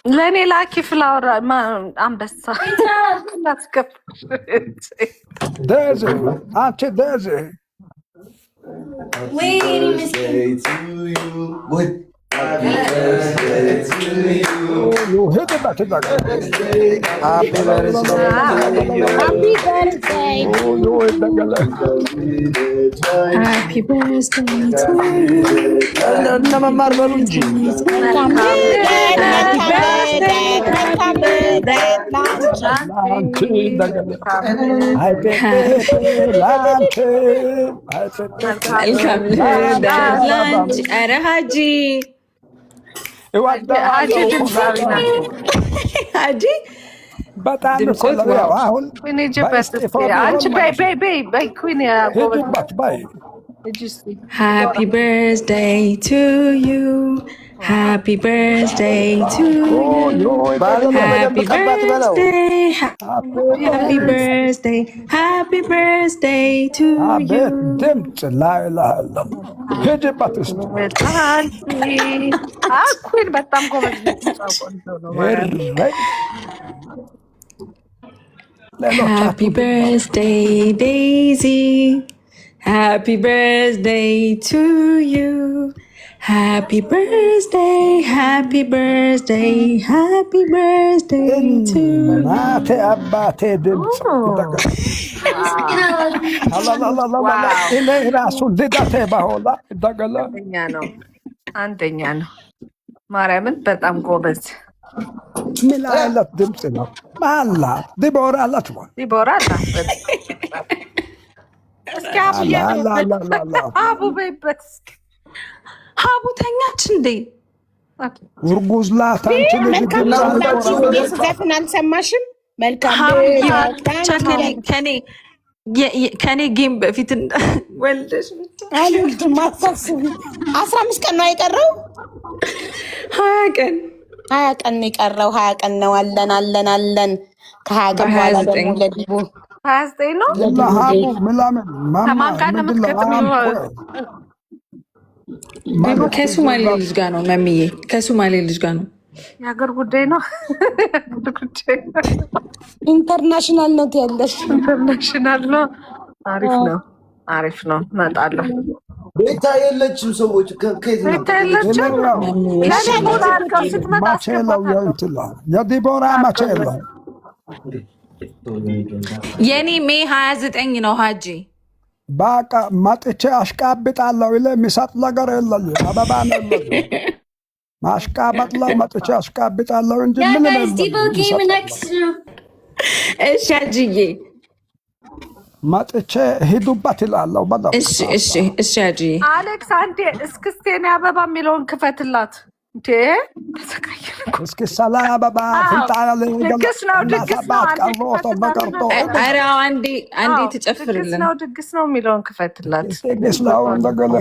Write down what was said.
ለእኔ ላኪ ፍላወር አንበሳ ላስገባሽ። ደዝ አንቺ ደዝ ሄድባት ለመማር በሉ እንጂ ኧረ ሀጂ ሀጂ በጣም አሁን Happy birthday to you. Happy birthday to you. Happy birthday. Happy birthday. Happy birthday to you. ድምፅ ላይላለ ሄድባት ውስጥ በጣም ጎበዝ Happy birthday, Daisy. Happy birthday to you. Happy birthday, happy birthday, happy birthday to you. ናቴ አባቴ ድምፅ እኔ ራሱ ልደቴ ባሆላ ይደገለ አንደኛ ነው። ማርያምን በጣም ጎበዝ። ምን አይነት ድምፅ ነው? ማላ ዲቦራ አላት ዲቦራ አላት። እስኪ አቡ በይበት። ሀቡ ተኛች እንዴ? ውርጉዝ ላት አንቺ ልጅ ዘፍን አልሰማሽም? መልካም ከኔ ጌም በፊት ወልደሽ አልወልድም አታስቢ። 15 ቀን ነው የቀረው። 20 ቀን 20 ቀን ነው የቀረው። 20 ቀን ነው። አለን ከ20 ቀን በኋላ ደግሞ ለዲቦ 29 ነው። ለሃቡ ምናምን ከማን ጋር ነው የምትገጥሚው? ከሱማሌ ልጅ ጋር ነው መምዬ፣ ከሱማሌ ልጅ ጋር ነው። የሀገር ጉዳይ ነው። ኢንተርናሽናል ነው ያለሽ። ኢንተርናሽናል ነው። አሪፍ ነው። እመጣለሁ። ቤታ የለችም። ሰዎች ከየት ነው? ቤታ የለችም። የዲቦራ መቼ የለ የኔ ሜይ 29 ነው ሀጂ። በቃ መጥቼ አሽቃብጣለሁ። የሚሰጥ ነገር የለኝ። አበባ ነው ማሽቃበጥ ላይ መጥቼ አሽቃብጣለሁ እንጂ ምን እሺ ሀጂዬ መጥቼ ሂዱበት ይላለሁ። እሺ ሀጂዬ። አሌክስ አንዴ እስክስቴን አበባ የሚለውን ክፈትላት። እንዴ እስኪ ሰላ አበባ ፍንጣለ ድግስ ነው። ኧረ አንዴ ትጨፍርልን። ድግስ ነው የሚለውን ክፈትላት። ድግስ ነው እንደገለ